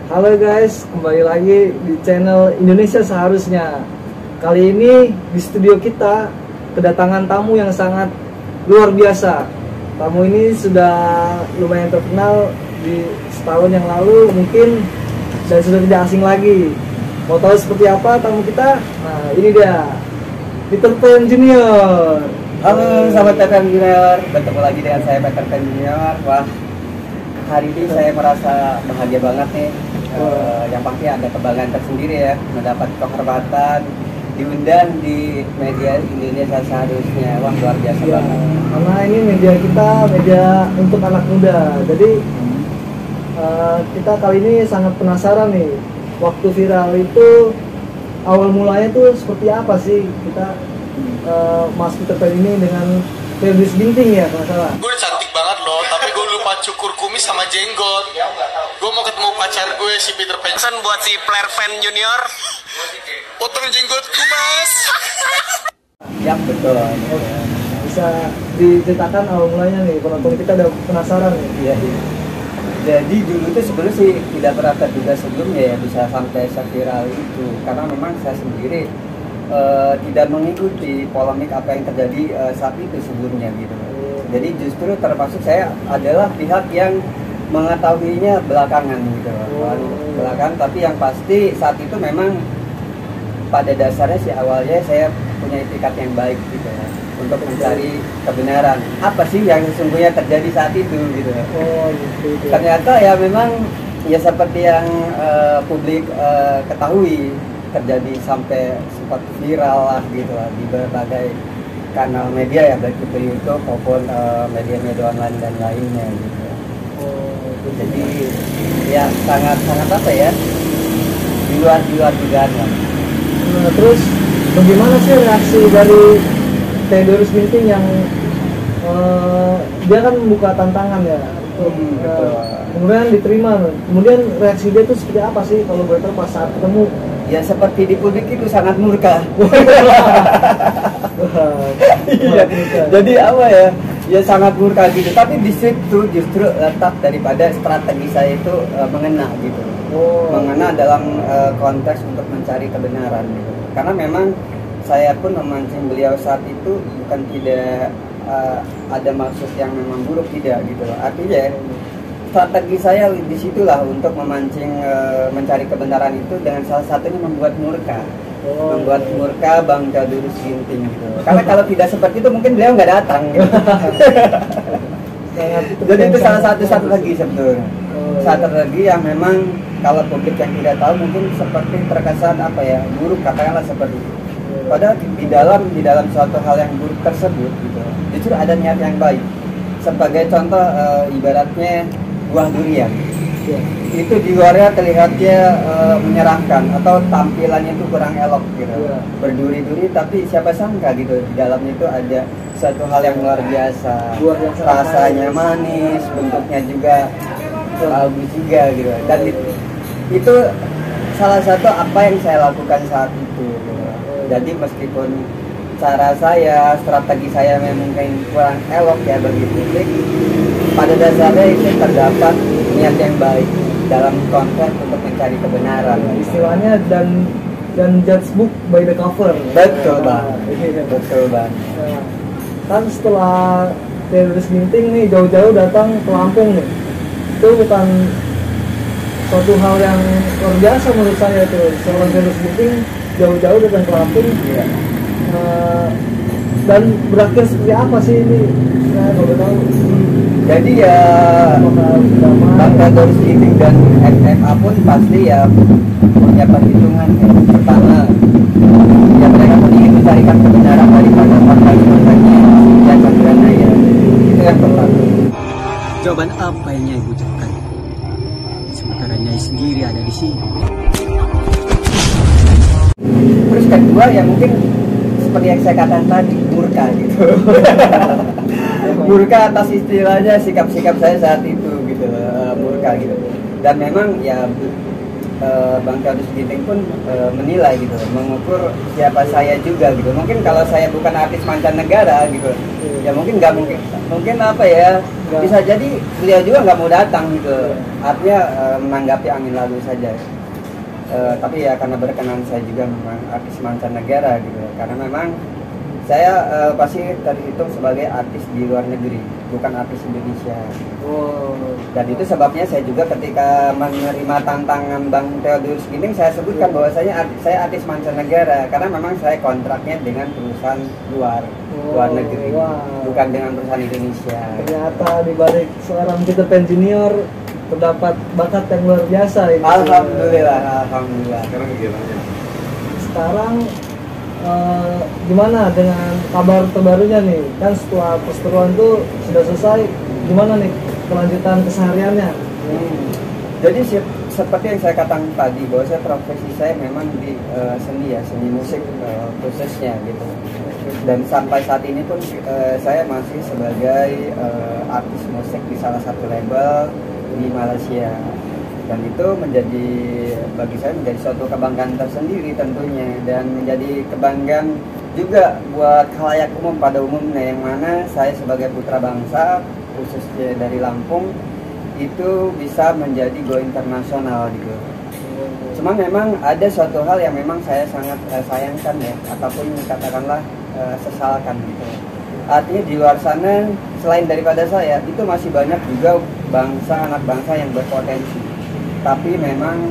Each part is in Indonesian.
Halo guys, kembali lagi di channel Indonesia Seharusnya. Kali ini di studio kita kedatangan tamu yang sangat luar biasa. Tamu ini sudah lumayan terkenal di setahun yang lalu mungkin, dan sudah tidak asing lagi. Mau tahu seperti apa tamu kita? Nah, ini dia, Peter Pan Junior. Halo sahabat Peter Pan Junior, bertemu lagi dengan saya Peter Pan Junior. Wah, hari ini saya merasa bahagia banget nih. Yang pasti ada kebanggaan tersendiri ya, mendapat kehormatan diundang di media Indonesia Seharusnya. Wah, luar biasa Ya, banget. karena ini media kita, media untuk anak muda. Jadi kita kali ini sangat penasaran nih, waktu viral itu awal mulanya tuh seperti apa sih kita Mas Peter Pan ini dengan Febris Ginting ya kalau salah. Gue udah cantik banget loh, tapi gue lupa cukur kumis sama jenggot. Gue mau ketemu pacar gue si Peter Pan. Pesan buat si Player Fan Junior, potong jenggotku mas. Ya betul. Bisa diceritakan awal mulanya nih, penonton kita udah penasaran nih. Iya. Jadi dulu tuh sebenarnya sih tidak pernah terduga sebelumnya ya bisa sampai seviral itu, karena memang saya sendiri tidak mengikuti polemik apa yang terjadi saat itu sebelumnya gitu. Jadi justru termasuk saya adalah pihak yang mengetahuinya belakangan gitu. Belakangan, tapi yang pasti saat itu memang pada dasarnya sih awalnya saya punya itikat yang baik gitu ya, untuk mencari kebenaran apa sih yang sesungguhnya terjadi saat itu gitu. Oh gitu. Ternyata ya memang ya seperti yang publik ketahui, terjadi sampai sempat viral lah gitu lah di berbagai kanal media ya, baik itu YouTube maupun media-media online dan lainnya gitu. Jadi ya sangat apa ya, di luar dugaan lah. Nah, terus bagaimana sih reaksi dari Febris Ginting yang dia kan membuka tantangan ya, kemudian diterima. Kemudian reaksi dia itu seperti apa sih kalau boleh tahu pas saat ketemu? Ya seperti di publik itu sangat murka. Iya. Jadi apa ya? Ya sangat murka gitu. Tapi di situ justru letak daripada strategi saya itu mengena gitu. Mengena dalam konteks untuk mencari kebenaran gitu. Karena memang saya pun memancing beliau saat itu bukan tidak ada maksud yang memang buruk, tidak gitu. Artinya strategi saya disitulah untuk memancing mencari kebenaran itu dengan salah satunya membuat murka. Membuat murka Bang Febris Ginting gitu. Karena kalau tidak seperti itu mungkin beliau nggak datang gitu. Jadi itu salah satu strategi sebetulnya. Strategi yang memang kalau publik yang tidak tahu mungkin seperti terkesan apa ya, buruk katakanlah seperti itu. Padahal di dalam suatu hal yang buruk tersebut gitu, justru ada niat yang baik. Sebagai contoh ibaratnya buah durian, itu di luarnya terlihatnya menyeramkan atau tampilannya itu kurang elok gitu, berduri-duri, tapi siapa sangka gitu di dalamnya itu ada suatu hal yang luar biasa, rasanya manis, bentuknya juga bagus juga gitu. Dan itu salah satu apa yang saya lakukan saat itu gitu. Jadi meskipun cara saya, strategi saya mungkin kurang elok ya bagi publik, pada dasarnya itu terdapat niat yang baik dalam konteks untuk mencari kebenaran. Istilahnya dan judge book by the cover. Betul bang, betul bang. Nah, kan setelah Febris Ginting nih jauh-jauh datang ke Lampung nih, itu bukan suatu hal yang luar biasa menurut saya itu. Seorang Febris Ginting jauh-jauh datang ke Lampung. Dan berakhir seperti apa sih ini? Saya nggak tahu. Jadi ya Bang Febris Ginting dan MMA pun pasti ya punya perhitungan ya. Pertama, ya mereka pun ingin mencarikan kebenaran daripada korban-korbannya dan bagaimana ya. Itu yang pertama. Jawaban apa yang Nyai butuhkan? Sementara Nyai sendiri ada di sini. Terus kedua ya mungkin seperti yang saya katakan tadi, murka gitu. Murka atas istilahnya sikap-sikap saya saat itu gitu, murka gitu. Dan memang ya Bang Theodorus Ginting pun menilai gitu, mengukur siapa saya juga gitu. Mungkin kalau saya bukan artis mancanegara gitu, ya mungkin nggak mungkin apa ya, bisa jadi beliau juga nggak mau datang gitu. Artinya menanggapi angin lalu saja. Tapi ya karena berkenan saya juga memang artis mancanegara gitu, karena memang saya pasti terhitung sebagai artis di luar negeri, bukan artis Indonesia. Dan itu sebabnya saya juga ketika menerima tantangan Bang Theodorus Ginting, saya sebutkan bahwasanya saya artis mancanegara, karena memang saya kontraknya dengan perusahaan luar negeri, bukan dengan perusahaan Indonesia. Ternyata di balik seorang Peter Pan Junior terdapat bakat yang luar biasa ini. Alhamdulillah. Sekarang gimana dengan kabar terbarunya nih? Kan setelah perseteruan tuh sudah selesai, gimana nih kelanjutan kesehariannya? Jadi seperti yang saya katakan tadi, bahwa profesi saya memang di seni musik khususnya gitu. Dan sampai saat ini pun saya masih sebagai artis musik di salah satu label di Malaysia. Dan itu bagi saya menjadi suatu kebanggaan tersendiri tentunya, dan menjadi kebanggaan juga buat khalayak umum pada umumnya, yang mana saya sebagai putra bangsa khususnya dari Lampung itu bisa menjadi go internasional gitu. Cuma memang ada suatu hal yang memang saya sangat sayangkan ya, ataupun katakanlah sesalkan gitu. Artinya di luar sana selain daripada saya itu masih banyak juga anak bangsa yang berpotensi. Tapi memang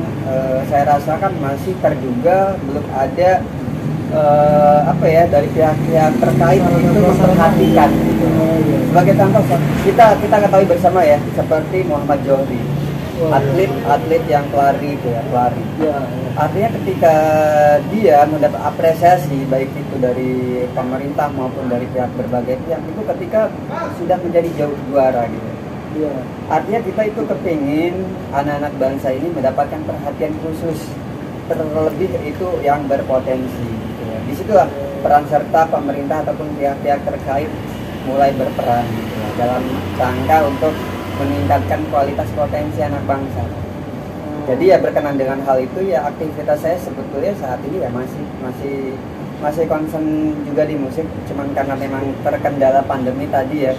saya rasakan masih terduga belum ada dari pihak-pihak terkait itu memperhatikan gitu. Sebagai contoh kita ketahui bersama ya, seperti Muhammad Johri, atlet yang pelari itu ya, pelari. Artinya ketika dia mendapat apresiasi baik itu dari pemerintah maupun dari pihak berbagai pihak, itu ketika sudah menjadi juara gitu. Artinya kita itu kepingin anak-anak bangsa ini mendapatkan perhatian khusus, terlebih itu yang berpotensi gitu ya. Disitulah peran serta pemerintah ataupun pihak-pihak terkait mulai berperan gitu ya, dalam rangka untuk meningkatkan kualitas potensi anak bangsa. Jadi ya berkenan dengan hal itu ya, aktivitas saya sebetulnya saat ini ya masih concern juga di musik, cuman karena memang terkendala pandemi tadi ya.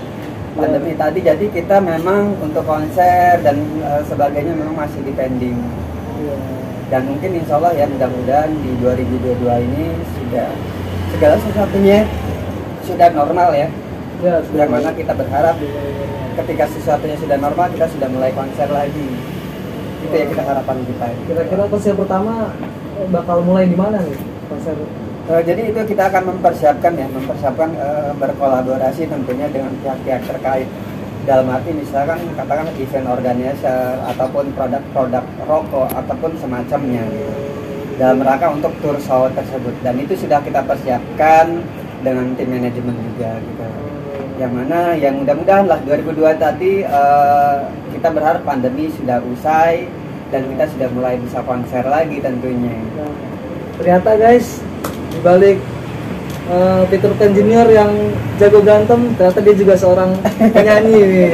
Jadi kita memang untuk konser dan sebagainya memang masih depending. Dan mungkin insya Allah ya, mudah-mudahan di 2022 ini sudah segala sesuatunya sudah normal ya. Yang mana kita berharap ketika sesuatunya sudah normal, kita sudah mulai konser lagi. Itu ya kita harapan kita. Kira-kira konser pertama bakal mulai di mana nih konser? Jadi itu kita akan mempersiapkan berkolaborasi tentunya dengan pihak-pihak terkait. Dalam arti misalkan katakan event organizer ataupun produk-produk rokok ataupun semacamnya gitu, dalam rangka untuk tour show tersebut. Dan itu sudah kita persiapkan dengan tim manajemen juga gitu. Yang mana yang mudah-mudahan lah 2002 tadi kita berharap pandemi sudah usai dan kita sudah mulai bisa konser lagi tentunya. Ternyata guys, dibalik Peter Pan Junior yang jago berantem, ternyata dia juga seorang penyanyi nih.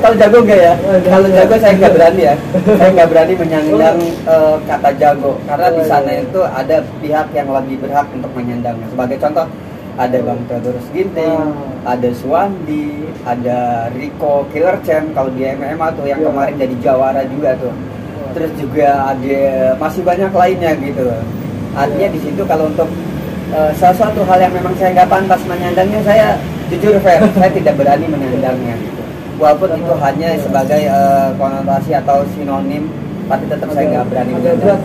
Kalau jago enggak ya? Kalau jago saya nggak berani ya. Saya nggak berani menyandang kata jago, karena di sana itu ada pihak yang lebih berhak untuk menyandangnya. Sebagai contoh, ada Bang Theodorus Ginting, ada Suwandi, ada Rico Killer Champ kalau di MMA tuh yang kemarin jadi jawara juga tuh. Terus juga ada masih banyak lainnya gitu. Artinya di situ kalau untuk sesuatu hal yang memang saya nggak pantas menyandangnya, saya jujur fair, saya tidak berani menyandangnya gitu. Walaupun itu hanya sebagai konotasi atau sinonim, tapi tetap saya nggak berani menyandang.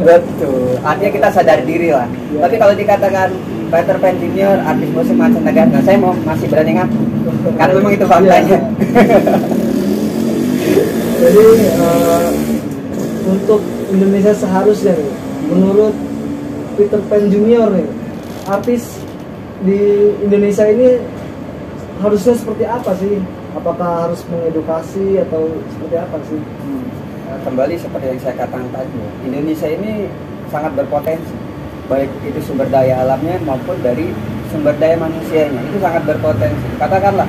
Betul. Artinya kita sadar diri lah. Tapi kalau dikatakan Peter Pan Junior artis musik mancanegara, nah saya masih berani ngaku, karena memang itu faktanya. Jadi untuk Indonesia seharusnya nih, menurut Peter Pan Junior nih, artis di Indonesia ini harusnya seperti apa sih? Apakah harus mengedukasi atau seperti apa sih? Kembali seperti yang saya katakan tadi, Indonesia ini sangat berpotensi, baik itu sumber daya alamnya maupun dari sumber daya manusianya, itu sangat berpotensi. Katakanlah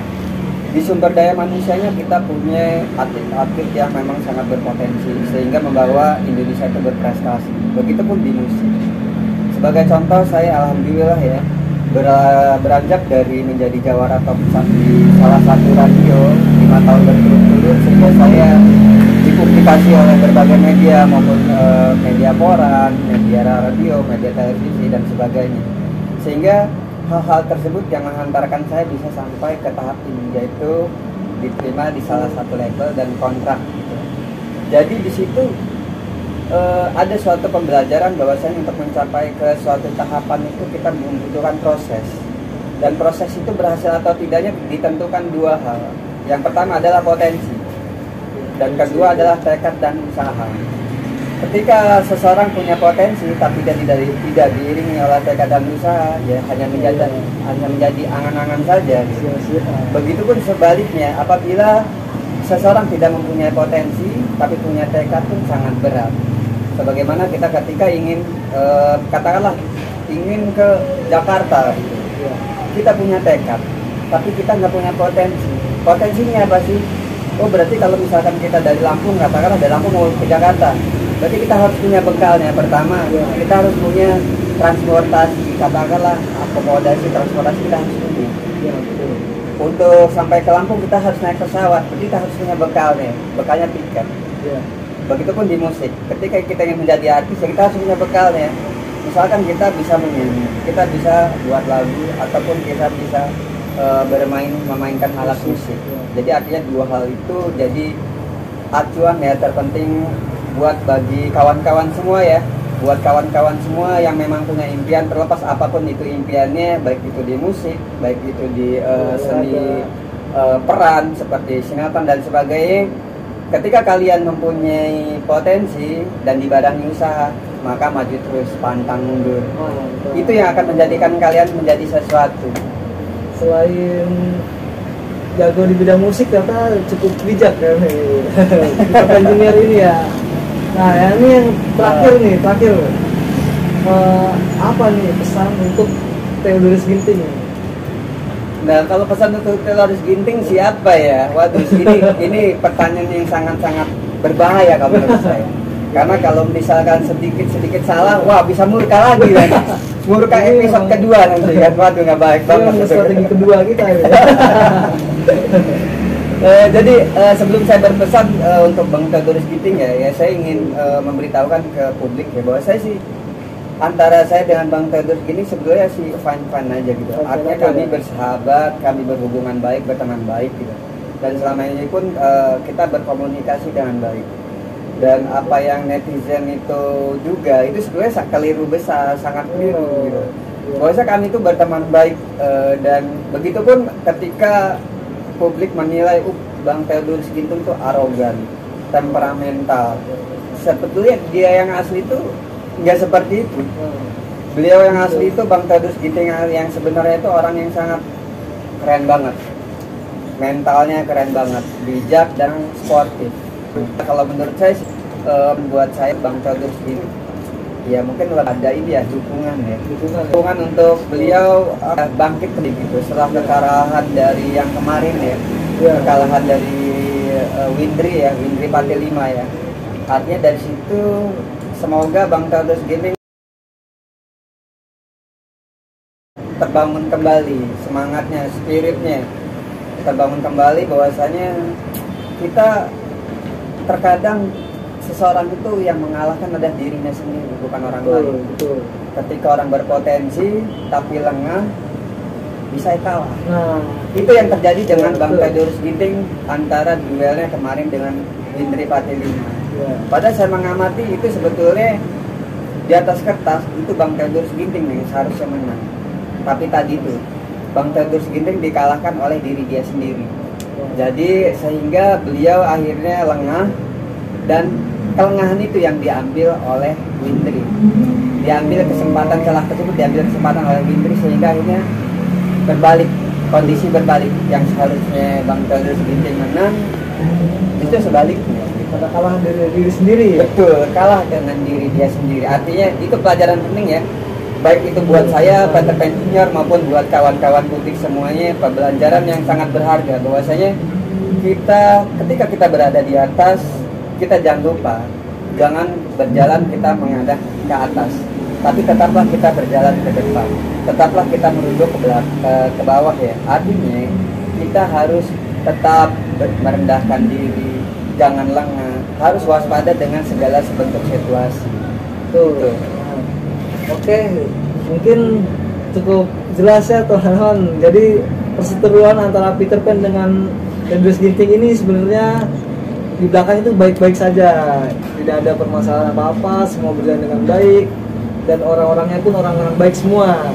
di sumber daya manusianya kita punya atlet-atlet yang memang sangat berpotensi sehingga membawa Indonesia itu berprestasi. Begitupun di musik. Sebagai contoh, saya alhamdulillah ya beranjak dari menjadi jawara top di salah satu radio 5 tahun berturut-turut, sehingga saya dipublikasi oleh berbagai media maupun media koran, media radio, media televisi dan sebagainya. Sehingga hal-hal tersebut yang menghantarkan saya bisa sampai ke tahap ini, yaitu diterima di salah satu label dan kontrak gitu. Jadi di situ ada suatu pembelajaran bahwasanya untuk mencapai ke suatu tahapan itu kita membutuhkan proses, dan proses itu berhasil atau tidaknya ditentukan dua hal. Yang pertama adalah potensi, dan kedua adalah tekad dan usaha. Ketika seseorang punya potensi tapi dia tidak diiringi oleh tekad dan usaha, ya hanya menjadi angan-angan saja gitu. Begitupun sebaliknya, apabila seseorang tidak mempunyai potensi tapi punya tekad pun sangat berat. Sebagaimana kita ketika ingin katakanlah ingin ke Jakarta gitu. Kita punya tekad tapi kita nggak punya potensi. Potensinya apa sih? Oh, berarti kalau misalkan kita dari Lampung, katakanlah dari Lampung mau ke Jakarta, berarti kita harus punya bekalnya. Pertama, kita harus punya transportasi, katakanlah akomodasi transportasi kita harus punya. Untuk sampai ke Lampung kita harus naik pesawat, berarti kita harus punya bekalnya tiket. Begitupun di musik, ketika kita ingin menjadi artis, ya kita harus punya bekalnya. Misalkan kita bisa menyanyi, kita bisa buat lagu, ataupun kita bisa memainkan alat musik. Jadi artinya dua hal itu jadi acuan ya terpenting buat bagi kawan-kawan semua ya, buat kawan-kawan semua yang memang punya impian, terlepas apapun itu impiannya, baik itu di musik, baik itu di seni peran seperti sinetron dan sebagainya. Ketika kalian mempunyai potensi dan dibarengi usaha, maka maju terus, pantang mundur. Itu yang akan menjadikan kalian menjadi sesuatu. Selain jago di bidang musik, ternyata cukup bijak kan engineer ini ya. Nah, ini yang terakhir apa nih pesan untuk Theodorus Ginting? Nah, kalau pesan untuk Theodorus Ginting siapa ya? Waduh, ini pertanyaan yang sangat-sangat berbahaya kalau menurut saya. Karena kalau misalkan sedikit salah, wah bisa murka lagi kan. Murka episode kedua nanti kan. Waduh, nggak baik banget. Strategi kedua kita ya. Jadi sebelum saya berpesan untuk Bang Theodorus Ginting ya saya ingin memberitahukan ke publik ya bahwa saya sih antara saya dengan Bang Theodorus Ginting sebetulnya sih fine aja gitu. Artinya kami bersahabat, kami berhubungan baik, berteman baik gitu. Dan selama ini pun kita berkomunikasi dengan baik. Dan apa yang netizen itu juga itu sebenarnya keliru besar, sangat keliru gitu. Bahwasanya kami itu berteman baik dan begitupun ketika publik menilai Bang Theodorus Ginting itu arogan, temperamental. Sebetulnya dia yang asli itu nggak seperti itu. Beliau yang asli itu Bang Theodorus Ginting yang sebenarnya itu orang yang sangat keren banget, mentalnya keren banget, bijak dan sportif. Kalau menurut saya buat saya Bang Theodorus Ginting ya mungkin ada ini ya dukungan untuk beliau bangkit gitu setelah kekalahan dari yang kemarin ya, kekalahan dari Windri Pati 5 ya. Artinya dari situ semoga Bang Theodorus Ginting terbangun kembali semangatnya, spiritnya terbangun kembali, bahwasanya kita terkadang seseorang itu yang mengalahkan adalah dirinya sendiri, bukan orang lain. Betul. Ketika orang berpotensi tapi lengah, bisa kalah. Nah, itu yang terjadi dengan Bang Theodorus Ginting antara duelnya kemarin dengan Windri Pati 5. Padahal saya mengamati itu sebetulnya di atas kertas itu Bang Theodorus Ginting yang seharusnya menang. Tapi tadi itu Bang Theodorus Ginting dikalahkan oleh diri dia sendiri. Jadi sehingga beliau akhirnya lengah, dan kelengahan itu yang diambil oleh Windri. Diambil kesempatan, celah tersebut diambil kesempatan oleh Windri sehingga akhirnya berbalik, kondisi berbalik. Yang seharusnya Bang Theodorus Ginting menang, itu sebaliknya. Pada kalah dari diri sendiri. Betul, kalah dengan diri dia sendiri. Artinya itu pelajaran penting ya. baik itu buat saya Peter Pan Junior maupun buat kawan-kawan butik semuanya pembelajaran yang sangat berharga, bahwasanya kita ketika kita berada di atas, kita jangan lupa jangan berjalan kita menghadap ke atas, tapi tetaplah kita berjalan ke depan, tetaplah kita menuju ke bawah ya. Artinya kita harus tetap merendahkan diri, jangan lengah, harus waspada dengan segala bentuk situasi. Tuh. Oke, mungkin cukup jelas ya teman-teman. Jadi perseteruan antara Peter Pan dengan Hendriks Ginting ini sebenarnya di belakang itu baik-baik saja, tidak ada permasalahan apa-apa, semua berjalan dengan baik dan orang-orangnya pun orang-orang baik semua.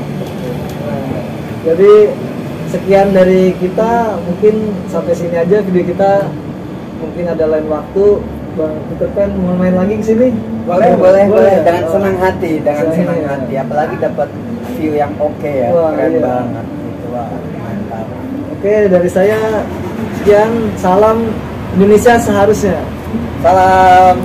Nah, jadi sekian dari kita, mungkin sampai sini aja video kita. Mungkin ada lain waktu Bang Peter Pan mau main lagi ke sini. Boleh. Dengan senang hati, senang hati. Apalagi dapat view yang oke ya. Wah, keren iya. banget. Gitu. Wah, mantap. Oke, dari saya sekian, salam Indonesia seharusnya. Salam.